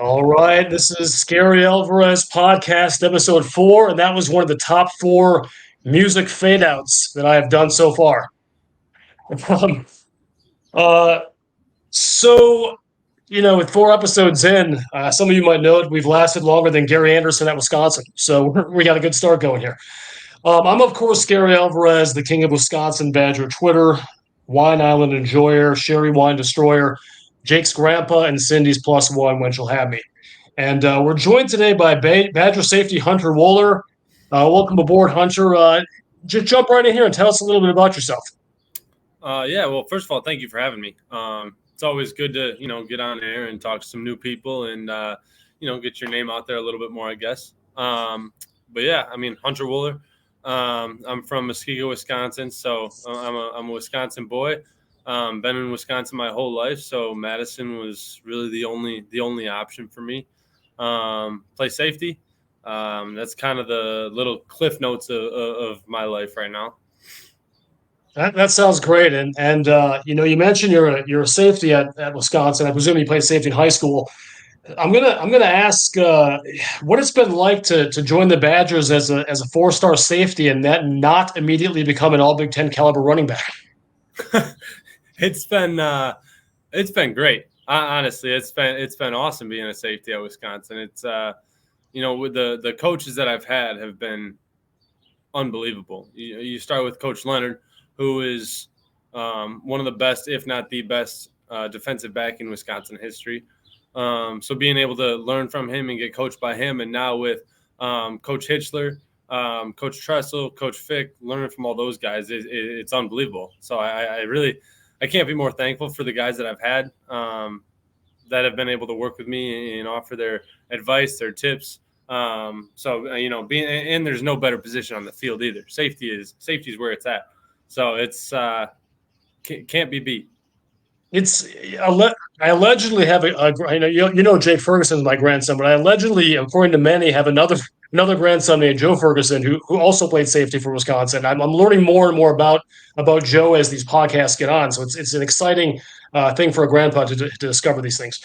All right, this is Scary Alvarez podcast episode 4, and that was one of the top 4 music fade outs that I have done so far. Um, uh, so, with 4 episodes in, some of you might know it, we've lasted longer than Gary Anderson at Wisconsin. So we got a good start going here. I'm, of course, Scary Alvarez, the king of Wisconsin Badger Twitter, Wine Island Enjoyer, Sherry Wine Destroyer, Jake's Grandpa, and Cindy's Plus One when she'll have me. And we're joined today by Badger Safety Hunter Wohler. Welcome aboard, Hunter. Just jump right in here and tell us a little bit about yourself. Yeah, well, first of all, thank you for having me. It's always good to, get on air and talk to some new people and, get your name out there a little bit more, I guess. But yeah, Hunter Wohler. I'm from Muskego, Wisconsin, so I'm a Wisconsin boy. Been in Wisconsin my whole life, so Madison was really the only option for me. Play safety. That's kind of the little cliff notes of my life right now. That sounds great. And you mentioned you're a safety at Wisconsin. I presume you played safety in high school. I'm gonna ask what it's been like to join the Badgers as a 4-star safety and that not immediately become an All Big Ten caliber running back. It's been great. Honestly, it's been awesome being a safety at Wisconsin. It's with the coaches that I've had have been unbelievable. You start with Coach Leonard, who is one of the best, if not the best, defensive back in Wisconsin history. So being able to learn from him and get coached by him, and now with Coach Hitchler, Coach Tressel, Coach Fick, learning from all those guys, it's unbelievable. So I can't be more thankful for the guys that I've had that have been able to work with me and offer their advice, their tips. There's no better position on the field either. Safety is where it's at. So it's can't be beat. I allegedly have Jake Ferguson is my grandson, but I allegedly, according to many, have another grandson named Joe Ferguson who also played safety for Wisconsin. I'm learning more and more about Joe as these podcasts get on. So it's an exciting thing for a grandpa to discover these things.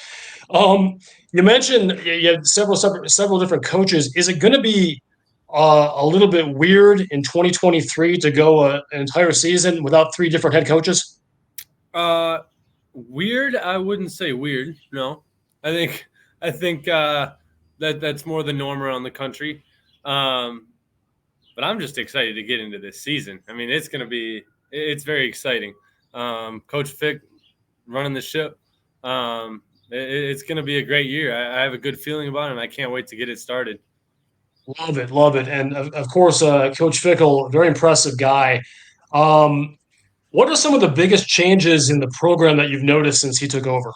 You mentioned you had several different coaches. Is it going to be a little bit weird in 2023 to go an entire season without 3 different head coaches? Weird, I wouldn't say weird. No, I think that's more the norm around the country. But I'm just excited to get into this season. It's very exciting. Coach Fick running the ship. It's going to be a great year. I have a good feeling about it, and I can't wait to get it started. Love it. And of course, Coach Fickle, very impressive guy. What are some of the biggest changes in the program that you've noticed since he took over?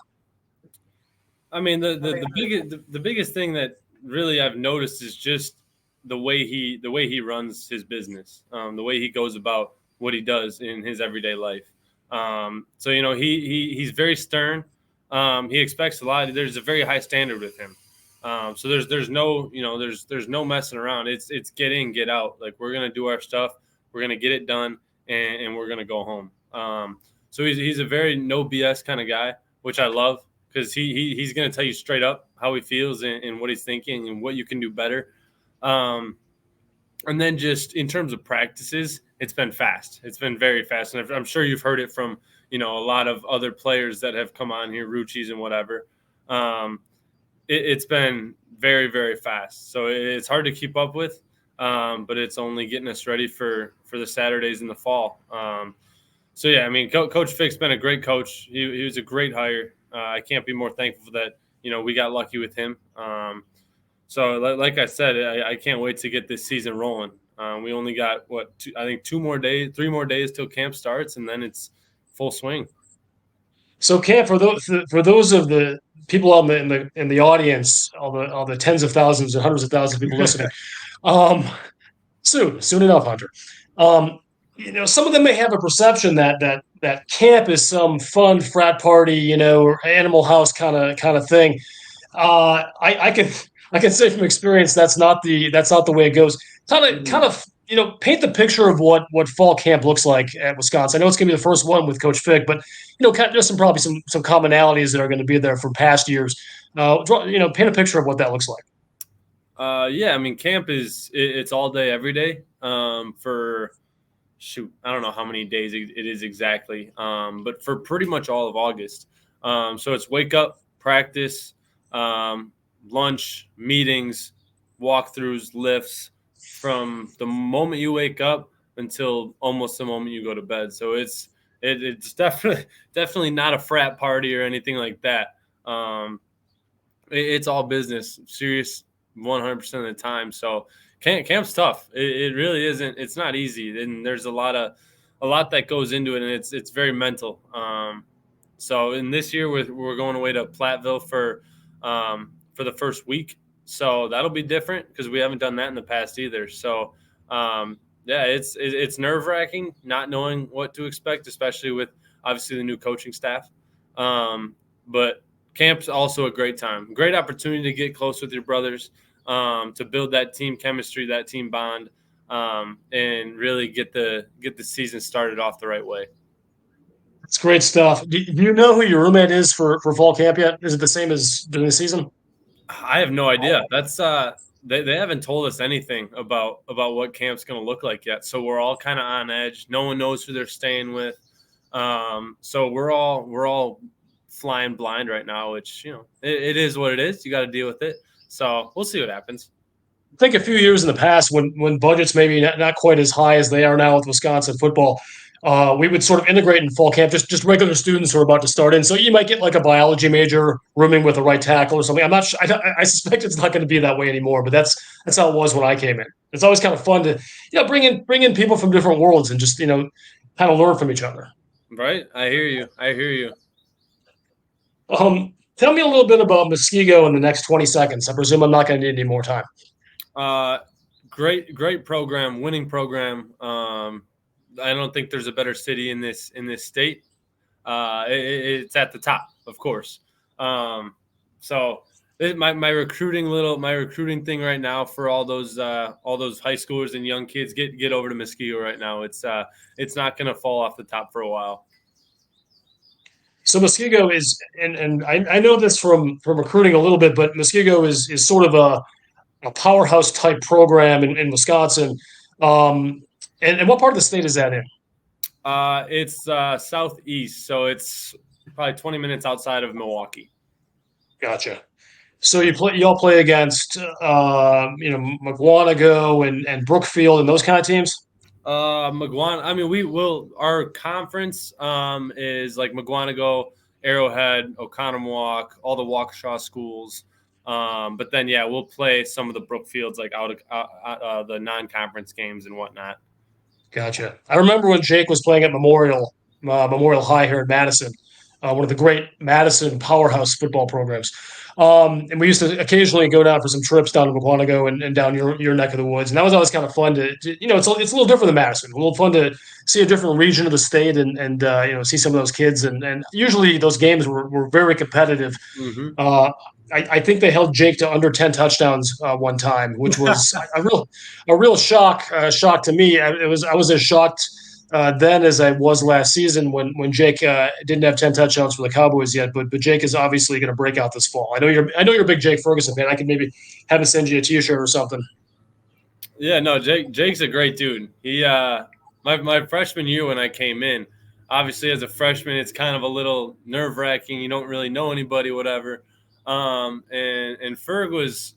The biggest thing that really I've noticed is just the way he runs his business, the way he goes about what he does in his everyday life. He's very stern. He expects a lot. There's a very high standard with him. So there's no messing around. It's get in, get out. Like, we're gonna do our stuff. We're gonna get it done. And we're going to go home. So he's a very no BS kind of guy, which I love, because he's going to tell you straight up how he feels and what he's thinking and what you can do better. And then just in terms of practices, it's been fast. It's been very fast. And I'm sure you've heard it from, a lot of other players that have come on here, Ruchis and whatever. It's been very, very fast. So it's hard to keep up with. But it's only getting us ready for the Saturdays in the fall. Coach Fick's been a great coach. He was a great hire. I can't be more thankful that, we got lucky with him. Like I said, I can't wait to get this season rolling. We only got 3 more days till camp starts, and then it's full swing. So, camp, for those of the people out in the audience, all the tens of thousands and hundreds of thousands of people listening. Soon enough, Hunter. Some of them may have a perception that camp is some fun frat party, or Animal House kind of thing. I can say from experience that's not the way it goes. Kind of paint the picture of what fall camp looks like at Wisconsin. I know it's going to be the first one with Coach Fick, but there's probably some commonalities that are going to be there from past years. Paint a picture of what that looks like. Yeah, I mean, camp it's all day, every day. For shoot, I don't know how many days it is exactly, but for pretty much all of August. So it's wake up, practice, lunch, meetings, walkthroughs, lifts, from the moment you wake up until almost the moment you go to bed. So it's definitely not a frat party or anything like that. It's all business, serious 100% of the time. So camp's tough. It really isn't. It's not easy, and there's a lot that goes into it, and it's very mental. So in this year we're going away to Platteville for the first week. So that'll be different because we haven't done that in the past either. So yeah, it's nerve wracking not knowing what to expect, especially with obviously the new coaching staff. But camp's also a great time, great opportunity to get close with your brothers, to build that team chemistry, that team bond, and really get the season started off the right way. It's great stuff. Do you know who your roommate is for fall camp yet? Is it the same as during the season? I have no idea. That's they haven't told us anything about what camp's going to look like yet. So we're all kind of on edge. No one knows who they're staying with. So we're all flying blind right now, which it is what it is. You got to deal with it. So we'll see what happens. I think a few years in the past, when budgets maybe not quite as high as they are now with Wisconsin football, we would sort of integrate in fall camp just regular students who are about to start in. So you might get like a biology major rooming with a right tackle or something. I'm not sure. I suspect it's not going to be that way anymore. But that's how it was when I came in. It's always kind of fun to bring in people from different worlds and just kind of learn from each other. Right. I hear you. Tell me a little bit about Muskego in the next 20 seconds. I presume I'm not going to need any more time. Uh, great program, winning program. I don't think there's a better city in this state. It's at the top, of course. So my recruiting thing right now for all those high schoolers and young kids, get over to Muskego right now. It's not going to fall off the top for a while. So Muskego is, and I know this from recruiting a little bit, but Muskego is sort of a powerhouse type program in Wisconsin. And what part of the state is that in? It's southeast, so it's probably 20 minutes outside of Milwaukee. Gotcha. So you all play against McWanago and Brookfield and those kind of teams? McGuan. I mean, we will. Our conference is like McGuanago, Arrowhead, Oconomowoc, all the Waukesha schools. But then we'll play some of the Brookfields like out of the non-conference games and whatnot. Gotcha. I remember when Jake was playing at Memorial High here in Madison, one of the great Madison powerhouse football programs. And we used to occasionally go down for some trips down to McWanago and down your neck of the woods. And that was always kind of fun it's a little different than Madison. A little fun to see a different region of the state and see some of those kids. And usually those games were very competitive. Mm-hmm. I think they held Jake to under 10 touchdowns one time, which was a real shock to me. I was as shocked then as I was last season when Jake didn't have 10 touchdowns for the Cowboys yet. But Jake is obviously going to break out this fall. I know you're a big Jake Ferguson fan. I could maybe have him send you a T-shirt or something. Yeah, no, Jake's a great dude. He my freshman year when I came in, obviously as a freshman, it's kind of a little nerve-wracking. You don't really know anybody, whatever. And Ferg was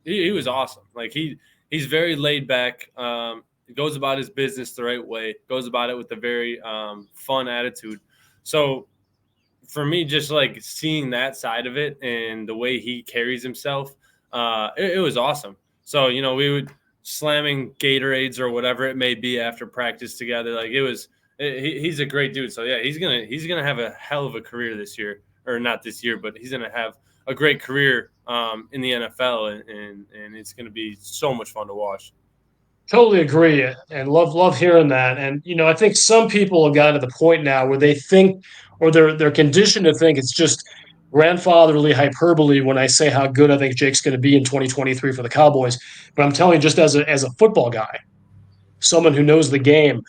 he was awesome. Like he's very laid back. He goes about his business the right way. Goes about it with a very fun attitude. So for me, just like seeing that side of it and the way he carries himself, it was awesome. So we would slamming Gatorades or whatever it may be after practice together. Like he's a great dude. So yeah, he's gonna have a hell of a career this year. Or not this year, but he's going to have a great career in the NFL, and it's going to be so much fun to watch. Totally agree, and love hearing that. And I think some people have gotten to the point now where they think, or they're conditioned to think, it's just grandfatherly hyperbole when I say how good I think Jake's going to be in 2023 for the Cowboys. But I'm telling you, just as a football guy, someone who knows the game.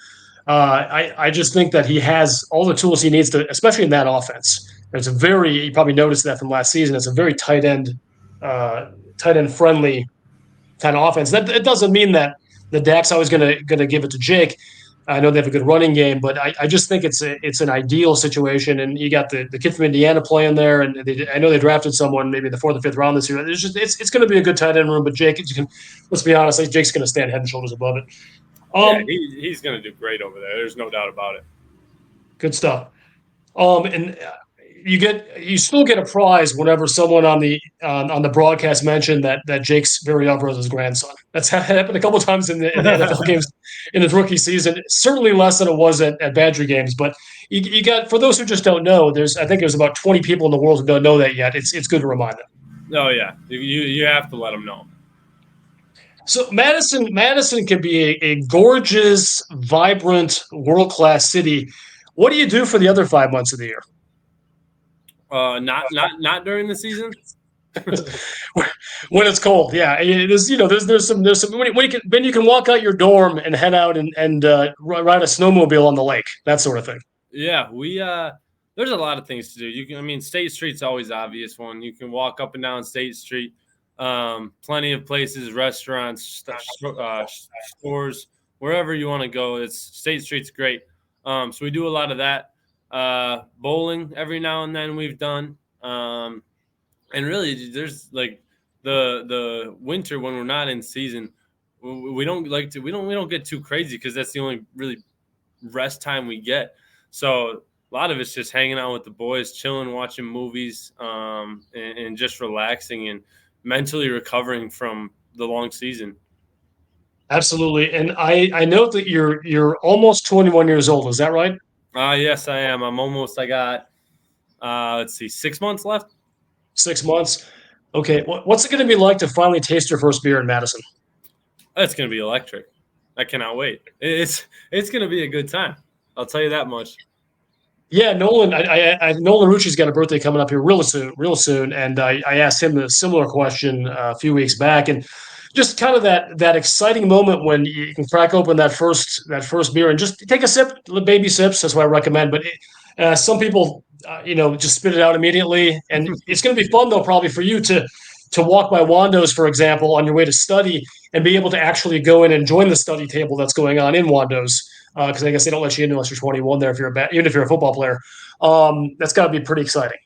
I just think that he has all the tools he needs to, especially in that offense. It's a very, you probably noticed that from last season. It's a very tight end friendly kind of offense. That it doesn't mean that the Dak's always gonna give it to Jake. I know they have a good running game, but I just think it's an ideal situation. And you got the kid from Indiana playing there, and I know they drafted someone maybe in the fourth or fifth round this year. It's going to be a good tight end room. But Jake, you can, let's be honest, Jake's going to stand head and shoulders above it. Yeah, he's going to do great over there. There's no doubt about it. Good stuff. And you still get a prize whenever someone on the broadcast mentioned that Jake's very Alvarez's grandson. That's happened a couple of times in the NFL games in his rookie season. Certainly less than it was at Badger games, but you got, for those who just don't know, I think there's about 20 people in the world who don't know that yet. It's good to remind them. Oh yeah, you have to let them know. So Madison can be a gorgeous, vibrant, world-class city. What do you do for the other 5 months of the year? Not during the season. When it's cold, yeah. There's some when you can walk out your dorm and head out and ride a snowmobile on the lake, that sort of thing. Yeah, there's a lot of things to do. State Street's always the obvious one. You can walk up and down State Street. Plenty of places, restaurants, stores, wherever you want to go. State Street's great. So we do a lot of that. Bowling every now and then we've done. And really there's like the winter when we're not in season, we don't get too crazy because that's the only really rest time we get. So a lot of it's just hanging out with the boys, chilling, watching movies, and just relaxing and mentally recovering from the long season. Absolutely. And I note that you're almost 21 years old. Is that right? Yes, I am. I got, let's see, 6 months left. 6 months. Okay. What's it going to be like to finally taste your first beer in Madison? It's going to be electric. I cannot wait. It's going to be a good time. I'll tell you that much. Yeah, Nolan. Nolan Rucci's got a birthday coming up here real soon, and I asked him a similar question a few weeks back, and just kind of that exciting moment when you can crack open that first beer and just take a sip, baby sips. That's what I recommend. But some people, just spit it out immediately, and it's going to be fun though, probably for you to walk by Wando's, for example, on your way to study, and be able to actually go in and join the study table that's going on in Wando's. Because I guess they don't let you in unless you're 21 there even if you're a football player. That's got to be pretty exciting.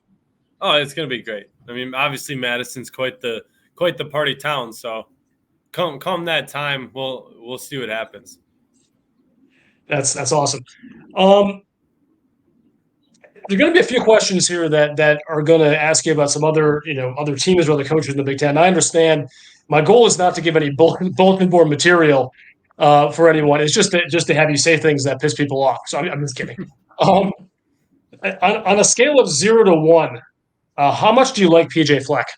Oh, it's going to be great. Obviously Madison's quite the party town. So come that time, we'll see what happens. That's awesome. There are going to be a few questions here that are going to ask you about some other teams or other coaches in the Big Ten. I understand. My goal is not to give any bulletin board material for anyone. It's just to have you say things that piss people off. So I'm just kidding. On a scale of 0 to 1, how much do you like PJ Fleck?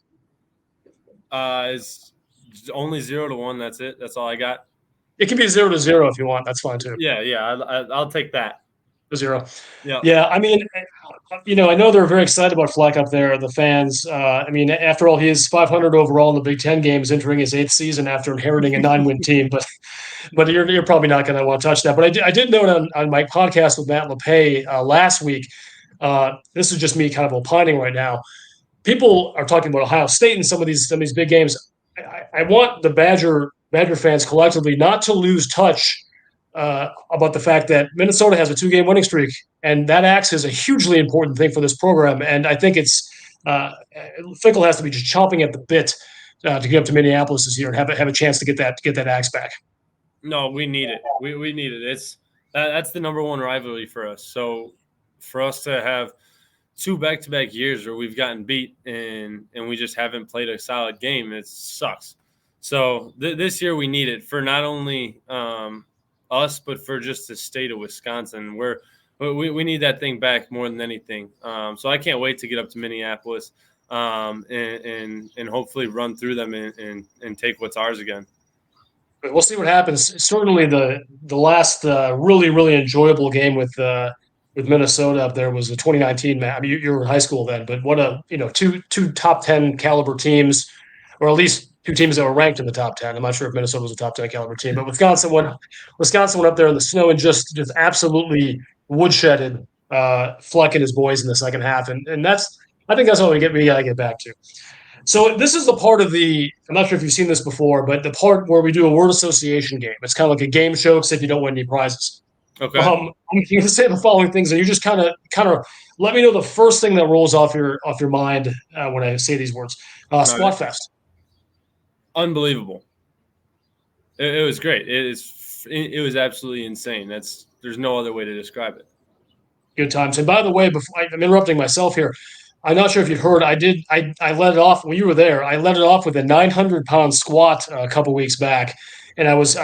It's only 0 to 1. That's it. That's all I got. It can be 0 to 0 if you want. That's fine too. Yeah. I'll take that. 0. Yeah. I know they're very excited about Fleck up there, the fans. After all, he is 500 overall in the Big Ten games, entering his 8th season after inheriting a 9-win team. But you're probably not going to want to touch that. But I did note on my podcast with Matt LePay last week. This is just me kind of opining right now. People are talking about Ohio State in some of these big games. I want the Badger fans collectively not to lose touch about the fact that Minnesota has a 2-game winning streak, and that acts as a hugely important thing for this program. And I think it's Fickle has to be just chomping at the bit to get up to Minneapolis this year and have a chance to get that axe back. No, we need it. We need it. That's the number one rivalry for us. So for us to have 2 back-to-back years where we've gotten beat and we just haven't played a solid game, it sucks. So this year we need it for not only us, but for just the state of Wisconsin, where we need that thing back more than anything. So I can't wait to get up to Minneapolis and hopefully run through them and take what's ours again. We'll see what happens. Certainly, the last really, really enjoyable game with Minnesota up there was the 2019 match. You were in high school then, but what two top 10 caliber teams, or at least two teams that were ranked in the top 10. I'm not sure if Minnesota was a top 10 caliber team, but Wisconsin went up there in the snow and just absolutely woodshedded Fleck and his boys in the second half, and that's I think that's what we got to get back to. So this is the part of the I'm not sure if you've seen this before, but the part where we do a word association game. It's kind of like a game show, except you don't win any prizes. Okay. I'm going to say the following things, and you just kind of let me know the first thing that rolls off your mind when I say these words. All Squat right. Fest. Unbelievable. It was great. It was absolutely insane. There's no other way to describe it. Good times. And by the way, before I'm interrupting myself here, I'm not sure if you've heard. I let it off when you were there. I let it off with a 900-pound squat a couple weeks back, and I was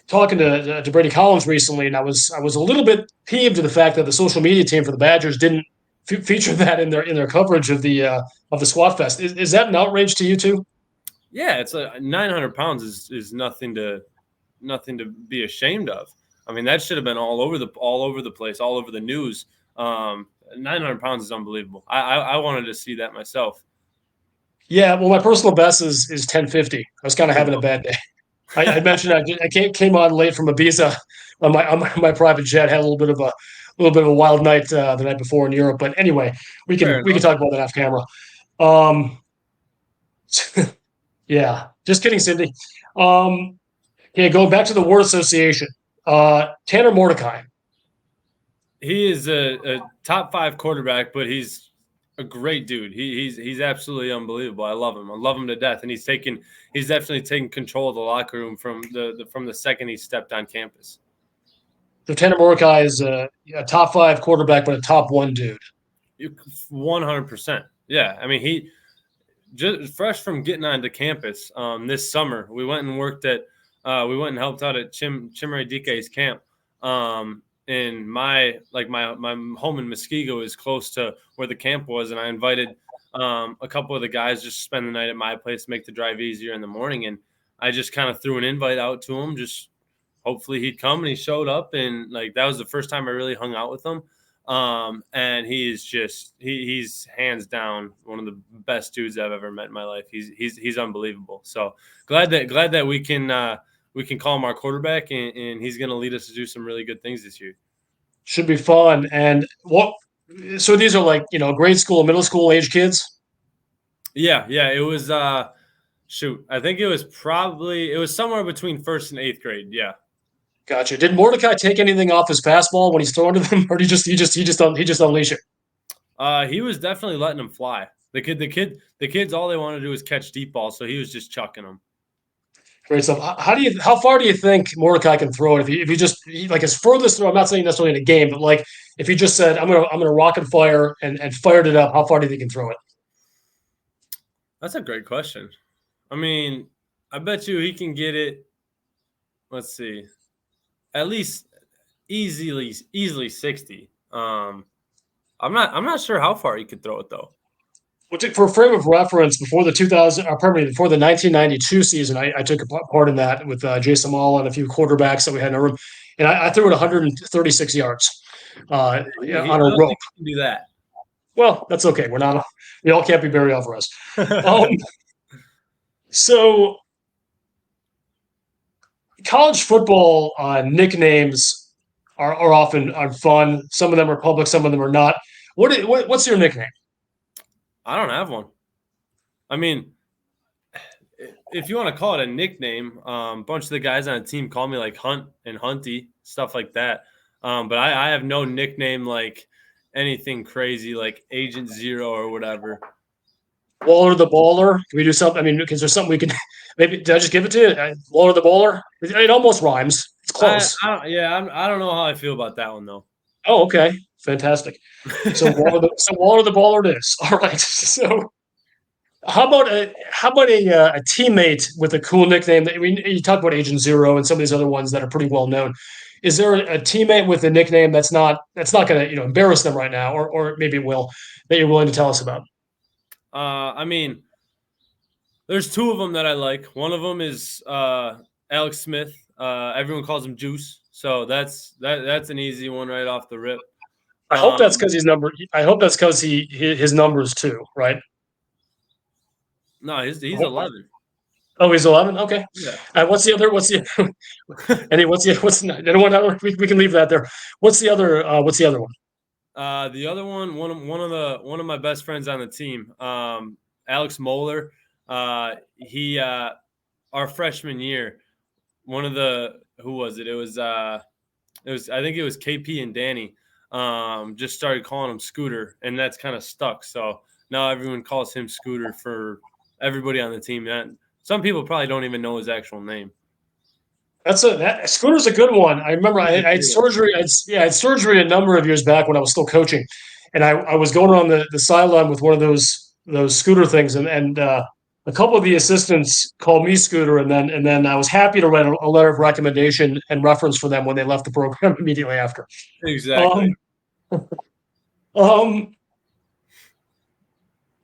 talking to Brady Collins recently, and I was a little bit peeved to the fact that the social media team for the Badgers didn't feature that in their coverage of the squat fest. Is that an outrage to you too? Yeah, it's 900 pounds is nothing to be ashamed of. I mean, that should have been all over the place, all over the news. 900 pounds is unbelievable. I wanted to see that myself. Yeah, well, my personal best is 1050. I was kind of There you having a go. bad day. I mentioned I came on late from Ibiza on my private jet. Had a little bit of a wild night the night before in Europe. But anyway, we Fair can we can enough. talk about that off camera. Um, yeah, just kidding, Cindy. Yeah, going back to the word association. Tanner Mordecai. He is a top 5 quarterback, but he's a great dude. He's absolutely unbelievable. I love him. I love him to death, and he's definitely taken control of the locker room from the second he stepped on campus. So Tanner Mordecai is a top five quarterback, but a top one dude. 100%. Yeah, I mean he just fresh from getting onto campus this summer. We went and helped out at Chimere Dike's camp. And my home in Muskego is close to where the camp was, and I invited a couple of the guys just to spend the night at my place, make the drive easier in the morning. And I just kind of threw an invite out to him, just hopefully he'd come, and he showed up. And like that was the first time I really hung out with him. And he's hands down one of the best dudes I've ever met in my life. He's unbelievable. So glad that we can call him our quarterback, and he's going to lead us to do some really good things this year. Should be fun. And what? So these are like grade school, middle school age kids. Yeah. It was I think it was somewhere between 1st and 8th grade. Yeah. Gotcha. Did Mordecai take anything off his fastball when he's throwing to them, or did he just unleash it? He was definitely letting them fly. The kids, all they want to do is catch deep balls, so he was just chucking them. Great stuff. How far do you think Mordecai can throw it? If he just like his furthest throw, I'm not saying necessarily in a game, but like if he just said, I'm gonna rocket fire and fired it up, how far do you think he can throw it? That's a great question. I mean, I bet you he can get it. Let's see, at least easily 60. I'm not sure how far he could throw it though. For a frame of reference, before the 2000, pardon me, before the 1992 season, I took a part in that with Jason Mall and a few quarterbacks that we had in our room, and I threw it 136 yards on I a don't rope. think he can do that. Well, that's okay. We all can't be Barry Alvarez. Um, so college football nicknames are often fun. Some of them are public, some of them are not. What's your nickname? I don't have one. I mean, if you want to call it a nickname, a bunch of the guys on the team call me like Hunt and Hunty, stuff like that. But I have no nickname like anything crazy like Agent Zero or whatever. Waller the Baller. Can we do something? I mean, because there's something we can maybe. Did I just give it to you? Waller the Baller. It almost rhymes. It's close. I don't know how I feel about that one though. Oh, okay, fantastic. So Waller the Baller it is. All right. So how about a teammate with a cool nickname? That you talk about Agent Zero and some of these other ones that are pretty well known. Is there a teammate with a nickname that's not going to embarrass them right now, or maybe it will, that you're willing to tell us about? I mean, there's two of them that I like. One of them is Alex Smith. Everyone calls him Juice, so that's an easy one right off the rip. I hope that's because I hope that's because his numbers too, right? No, he's 11. Oh, he's 11. Okay. Yeah. What's the other? What's the? What's anyone? We can leave that there. What's the other? What's the other one? The other one of my best friends on the team, Alex Moeller. He our freshman year, one of the who was it? It was I think it was KP and Danny. Just started calling him Scooter, and that's kind of stuck. So now everyone calls him Scooter for everybody on the team. And some people probably don't even know his actual name. That Scooter's a good one. I remember I had surgery. I had surgery a number of years back when I was still coaching, and I was going around the sideline with one of those scooter things, and a couple of the assistants called me Scooter, and then I was happy to write a letter of recommendation and reference for them when they left the program immediately after. Exactly. Um, um,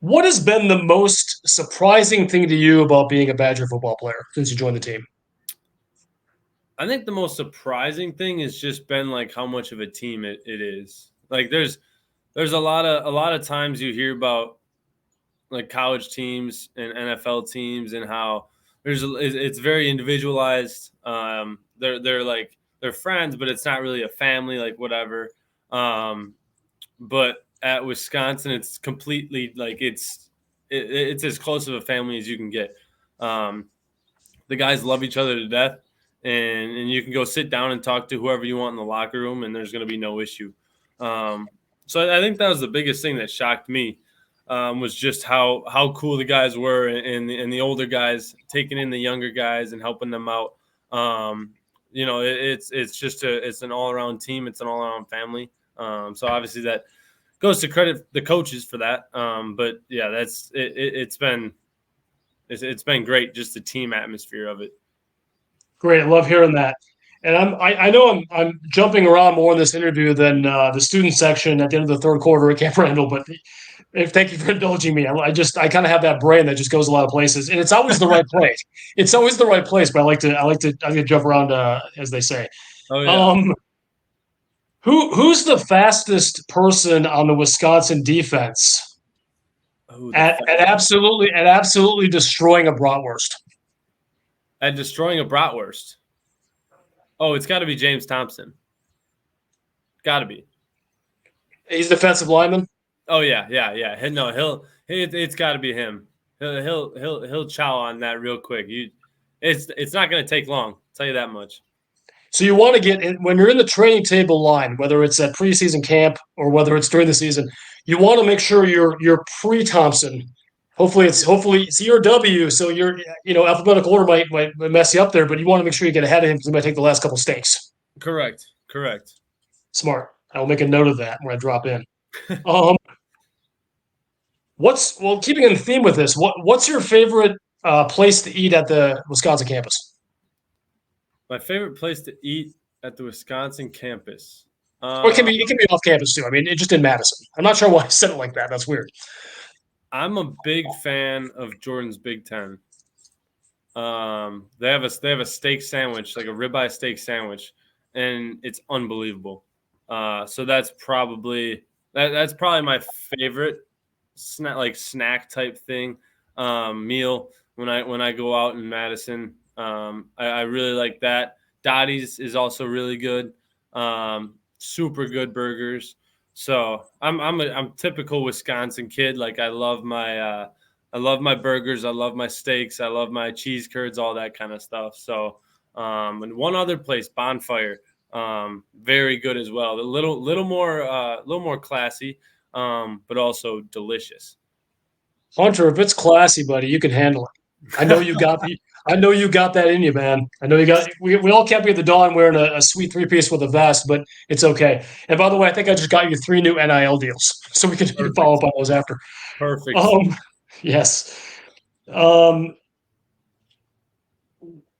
what has been the most surprising thing to you about being a Badger football player since you joined the team? I think the most surprising thing has just been like how much of a team it is. Like there's a lot of times you hear about like college teams and NFL teams and how it's very individualized. They're like they're friends, but it's not really a family, like whatever. Um, but at Wisconsin, it's completely like it's as close of a family as you can get. Um, the guys love each other to death, and you can go sit down and talk to whoever you want in the locker room, and there's going to be no issue. Um, so I think that was the biggest thing that shocked me, was just how cool the guys were, and the older guys taking in the younger guys and helping them out. It's an all around team. It's an all around family. So obviously that goes to credit the coaches for that. But yeah, it's been great, just the team atmosphere of it. Great, I love hearing that. And I know I'm jumping around more in this interview than the student section at the end of the third quarter at Camp Randall, but thank you for indulging me. I kind of have that brain that just goes a lot of places, and it's always the right place. It's always the right place, but I like to jump around, as they say. Oh yeah. Um, who's the fastest person on the Wisconsin defense Oh, at absolutely destroying a bratwurst? at destroying a bratwurst. Oh, it's got to be James Thompson. Got to be. He's defensive lineman. Oh yeah, yeah, yeah. No, it's got to be him. He'll chow on that real quick. It's not going to take long. I'll tell you that much. So you want to get in, when you're in the training table line, whether it's at preseason camp or whether it's during the season, you want to make sure you're pre Thompson. Hopefully it's your W, so alphabetical order might mess you up there, but you want to make sure you get ahead of him because he might take the last couple stakes. Correct. Correct. Smart. I will make a note of that when I drop in. Um, keeping in theme with this, what's your favorite place to eat at the Wisconsin campus? My favorite place to eat at the Wisconsin campus. Or it can Uh, be off campus too. I mean, it just in Madison. I'm not sure why I said it like that. That's weird. I'm a big fan of Jordan's Big Ten. They have a steak sandwich, like a ribeye steak sandwich, and it's unbelievable. So that's probably my favorite snack type thing, meal when I go out in Madison. I really like that. Dottie's is also really good. Super good burgers. So I'm typical Wisconsin kid. Like I love my burgers. I love my steaks. I love my cheese curds, all that kind of stuff. So, and one other place, Bonfire, very good as well. A little more classy, but also delicious. Hunter, if it's classy, buddy, you can handle it. I know you got the. I know you got that in you, man. I know you got. We all kept you at the dawn wearing a sweet three-piece with a vest, but it's okay. And by the way, I think I just got you 3 new NIL deals, so you can follow Perfect. up on those after. Perfect. Um, yes. Um,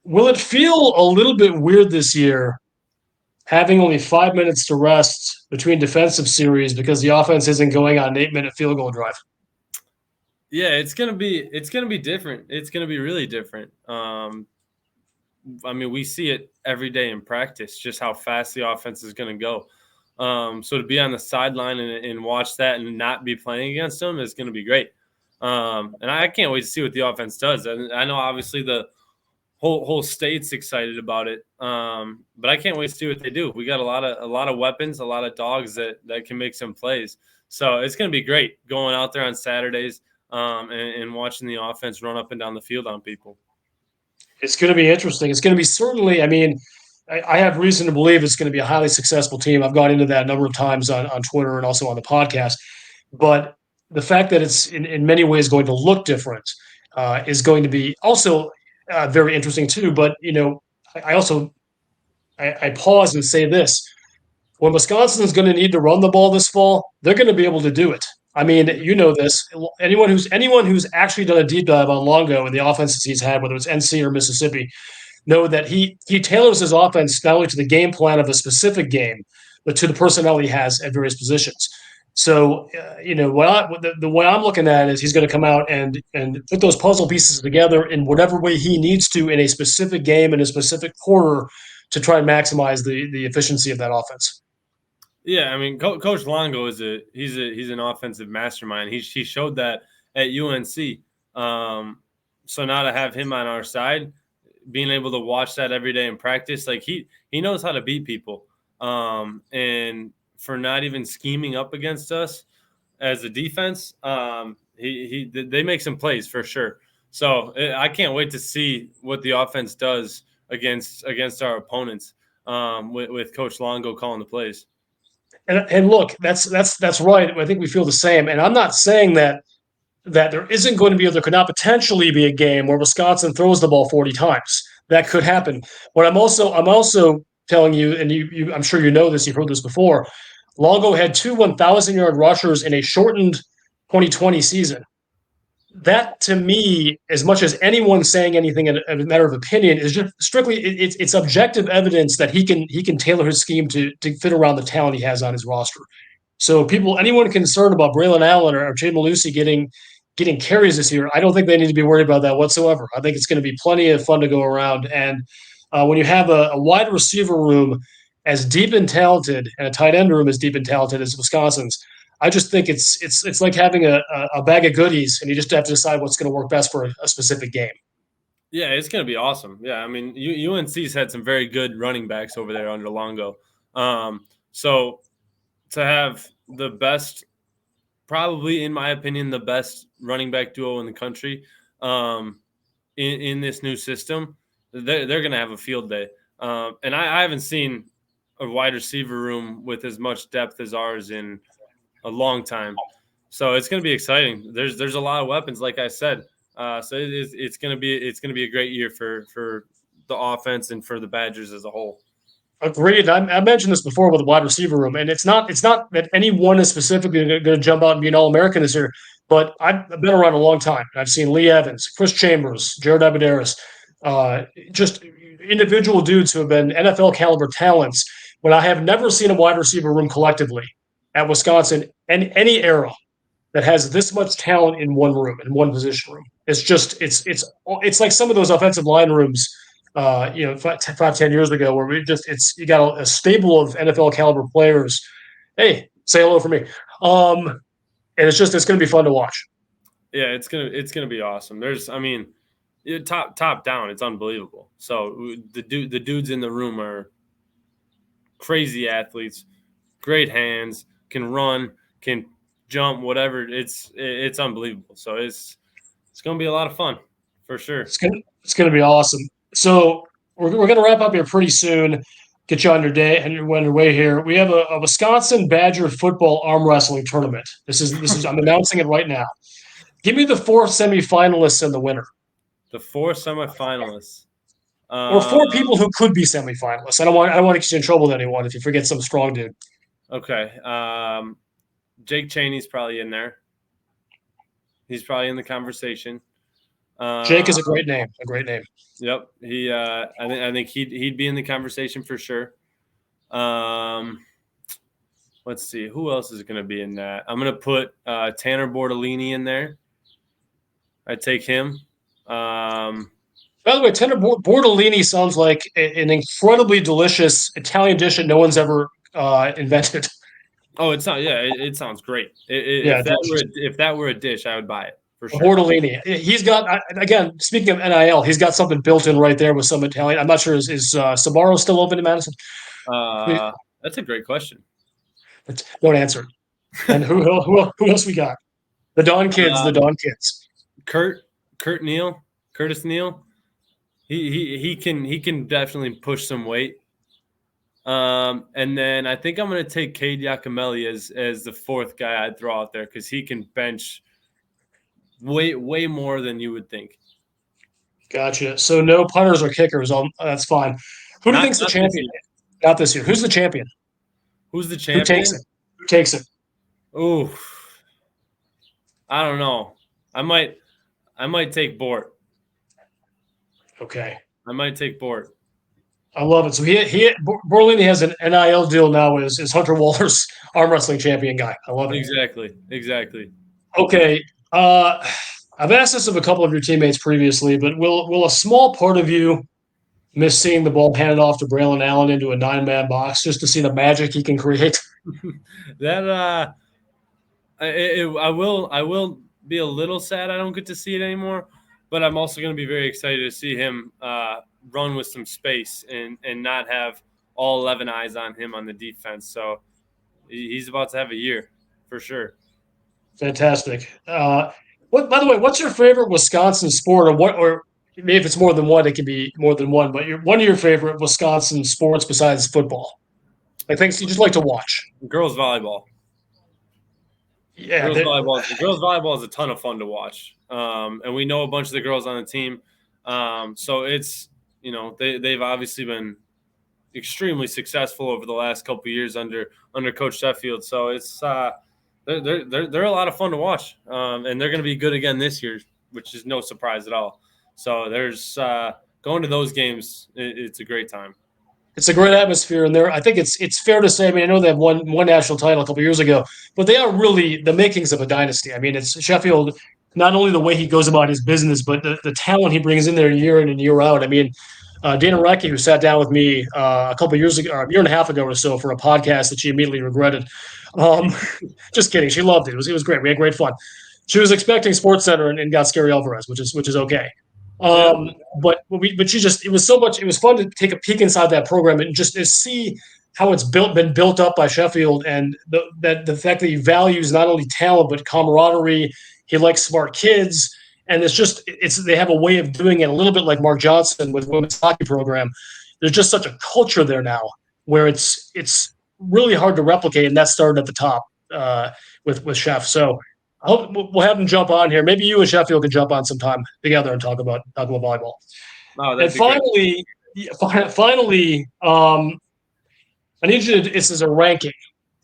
will it feel a little bit weird this year having only 5 minutes to rest between defensive series because the offense isn't going on an 8-minute field goal drive? Yeah, it's gonna be different. It's gonna be really different. I mean, we see it every day in practice, just how fast the offense is gonna go. So to be on the sideline and watch that and not be playing against them is gonna be great. And I can't wait to see what the offense does. And I know obviously the whole state's excited about it, but I can't wait to see what they do. We got a lot of weapons, a lot of dogs that can make some plays. So it's going to be great going out there on Saturdays and watching the offense run up and down the field on people. It's going to be interesting. It's going to be certainly. I mean, I have reason to believe it's going to be a highly successful team. I've gone into that a number of times on Twitter and also on the podcast. But the fact that it's in many ways going to look different is going to be also very interesting too. But I also I pause and say this: when Wisconsin is going to need to run the ball this fall, they're going to be able to do it. I mean, you know this. Anyone who's actually done a deep dive on Longo and the offenses he's had, whether it's NC or Mississippi, know that he tailors his offense not only to the game plan of a specific game, but to the personnel he has at various positions. So, the way I'm looking at it is he's going to come out and put those puzzle pieces together in whatever way he needs to in a specific game in a specific quarter to try and maximize the efficiency of that offense. Yeah, I mean, Coach Longo he's an offensive mastermind. He showed that at UNC. So now to have him on our side, being able to watch that every day in practice, like he knows how to beat people. And for not even scheming up against us as a defense, they make some plays for sure. So I can't wait to see what the offense does against our opponents with Coach Longo calling the plays. And look, that's right. I think we feel the same. And I'm not saying that there isn't going to be, or there could not potentially be a game where Wisconsin throws the ball 40 times. That could happen. But I'm also telling you, and I'm sure you know this, you've heard this before. Longo had 2 1,000-yard rushers in a shortened 2020 season. That to me, as much as anyone saying anything in a matter of opinion, is just strictly it's objective evidence that he can tailor his scheme to fit around the talent he has on his roster. So anyone concerned about Braylon Allen or Jay Malusi getting carries this year, I don't think they need to be worried about that whatsoever. I think it's going to be plenty of fun to go around. And when you have a wide receiver room as deep and talented and a tight end room as deep and talented as Wisconsin's, I just think it's like having a bag of goodies, and you just have to decide what's going to work best for a specific game. Yeah, it's going to be awesome. Yeah, I mean, UNC's had some very good running backs over there under Longo. So to have the best, probably in my opinion, the best running back duo in the country in this new system, they're going to have a field day. And I haven't seen a wide receiver room with as much depth as ours in a long time. So it's going to be exciting. There's a lot of weapons, like I said. So it's going to be a great year for the offense and for the Badgers as a whole. Agreed. I mentioned this before with the wide receiver room, and it's not that anyone is specifically going to jump out and be an All-American this year, but I've been around a long time. I've seen Lee Evans, Chris Chambers, Jared Abadaris, just individual dudes who have been NFL caliber talents. But I have never seen a wide receiver room collectively at Wisconsin in any era that has this much talent in one room, in one position room. It's like some of those offensive line rooms 5-10 years ago, where you got a stable of NFL caliber players. Hey, say hello for me. And it's going to be fun to watch. Yeah, it's gonna be awesome. Top down, it's unbelievable. So the dudes in the room are crazy athletes, great hands, can run, can jump, whatever. It's unbelievable. So it's gonna be a lot of fun for sure. It's gonna be awesome. So we're going to wrap up here pretty soon. Get you on your day and you're on your way here. We have a Wisconsin Badger football arm wrestling tournament. This is I'm announcing it right now. Give me the 4 semifinalists and the winner. The 4 semifinalists, or 4 people who could be semifinalists. I don't want to get you in trouble with anyone if you forget some strong dude. Okay, Jake Chaney's probably in there. He's probably in the conversation. Jake is a great name. A great name. Yep. I think he'd be in the conversation for sure. Let's see. Who else is going to be in that? I'm going to put Tanner Bortolini in there. I'd take him. By the way, Tanner Bortolini sounds like an incredibly delicious Italian dish that no one's ever invented. Oh, it's not. Yeah, it sounds great. If that were a dish, I would buy it. for sure. Bortolini. He's got, again, speaking of NIL, he's got something built in right there with some Italian. I'm not sure, is Sabaro still open in Madison? That's a great question. Don't answer it. And who else we got? The Don kids, the Don kids. Curtis Neal. He can definitely push some weight. And then I think I'm going to take Cade Giacomelli as the fourth guy I'd throw out there because he can bench way more than you would think. Gotcha. So no punters or kickers. That's fine. Who do you think's the champion? Not this year. Who's the champion? Who's the champion? Who takes it? Ooh, I don't know. I might take Bort. Okay. I might take Bort. I love it. So Bortolini has an NIL deal now as Hunter Wohler's arm wrestling champion guy. I love it. Exactly. Okay. I've asked this of a couple of your teammates previously, but will a small part of you miss seeing the ball handed off to Braylon Allen into a 9-man box just to see the magic he can create? That I will be a little sad I don't get to see it anymore, but I'm also going to be very excited to see him run with some space and not have all 11 eyes on him on the defense. So he's about to have a year for sure. Fantastic. By the way, what's your favorite Wisconsin sport, or maybe if it's more than one, it can be more than one, but one of your favorite Wisconsin sports besides football? Like things you just like to watch? Girls volleyball. Yeah, girls volleyball is a ton of fun to watch, and we know a bunch of the girls on the team. So it's they've obviously been extremely successful over the last couple of years under Coach Sheffield. So it's they're a lot of fun to watch, and they're going to be good again this year, which is no surprise at all. So there's going to those games. It's a great time. It's a great atmosphere in there. I think it's fair to say. I mean, I know they have one national title a couple of years ago, but they are really the makings of a dynasty. I mean, it's Sheffield. Not only the way he goes about his business, but the talent he brings in there year in and year out. I mean, Dana Recchi, who sat down with me a couple of years ago, or a year and a half ago or so, for a podcast that she immediately regretted. Just kidding. She loved it. It was great. We had great fun. She was expecting SportsCenter and got Scary Alvarez, which is okay. But it was so much. It was fun to take a peek inside that program and just to see how it's been built up by Sheffield, and the fact that he values not only talent but camaraderie. He likes smart kids, and they have a way of doing it a little bit like Mark Johnson with women's hockey program. There's just such a culture there now where it's really hard to replicate, and that started at the top with Chef. So I hope we'll have him jump on here. Maybe you and Sheffield can jump on sometime together and talk about volleyball. Oh, and finally, I need you to. This is a ranking.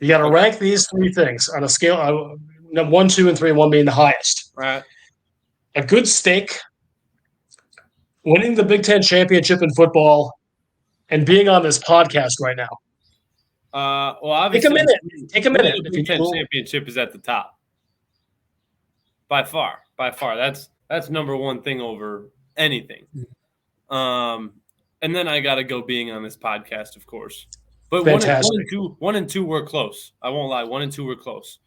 You got to rank these three things on a scale 1, 2, and 3. 1 being the highest. Right. A good steak, winning the Big Ten championship in football, and being on this podcast right now. Well, obviously, Take a minute. The Big Ten championship is at the top. By far. That's number one thing over anything. And then I got to go being on this podcast, of course. But 1 and 2 were close. I won't lie. 1 and 2 were close.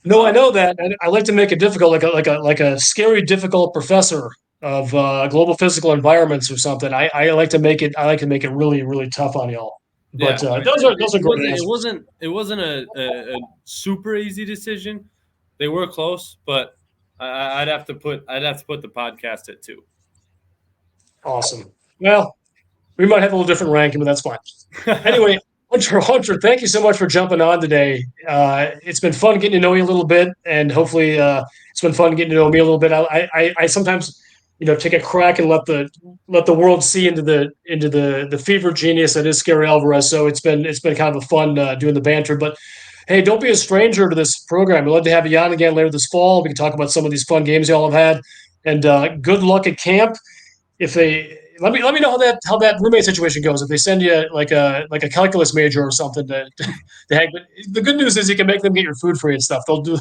No, I know that. I like to make it difficult, like a scary, difficult professor of global physical environments or something. I like to make it. Really, really tough on y'all. But those are great answers. It wasn't a super easy decision. They were close, but I'd have to put the podcast at 2. Awesome. Well, we might have a little different ranking, but that's fine. Anyway, Hunter, thank you so much for jumping on today. It's been fun getting to know you a little bit, and hopefully it's been fun getting to know me a little bit. I sometimes take a crack and let the world see into the fever genius that is Scary Alvarez. So it's been kind of a fun doing the banter. But hey, don't be a stranger to this program. We'd love to have you on again later this fall. We can talk about some of these fun games y'all have had, and good luck at camp. If they let me know how that roommate situation goes. If they send you like a calculus major or something to hang. But the good news is you can make them get your food free and stuff. They'll do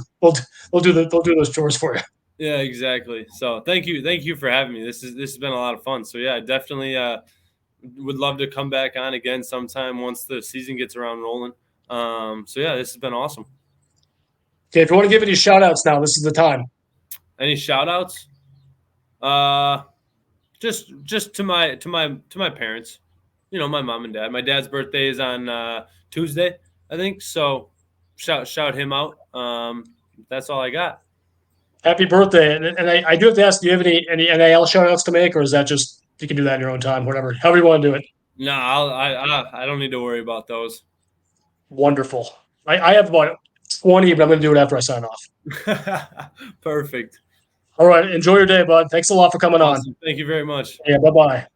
those chores for you. Yeah, exactly. So thank you for having me. This has been a lot of fun. So yeah, definitely would love to come back on again sometime once the season gets around rolling. So yeah, this has been awesome. Okay, if you want to give any shout outs now, this is the time. Any shout outs? Just to my parents. You know, my mom and dad. My dad's birthday is on Tuesday, I think. So shout him out. That's all I got. Happy birthday! And I do have to ask, do you have any NIL shout outs to make, or is that just you can do that in your own time, whatever, however you want to do it? No, I don't need to worry about those. Wonderful. I have about 20, but I'm going to do it after I sign off. Perfect. All right. Enjoy your day, bud. Thanks a lot for coming on. Awesome. Thank you very much. Yeah. Bye bye.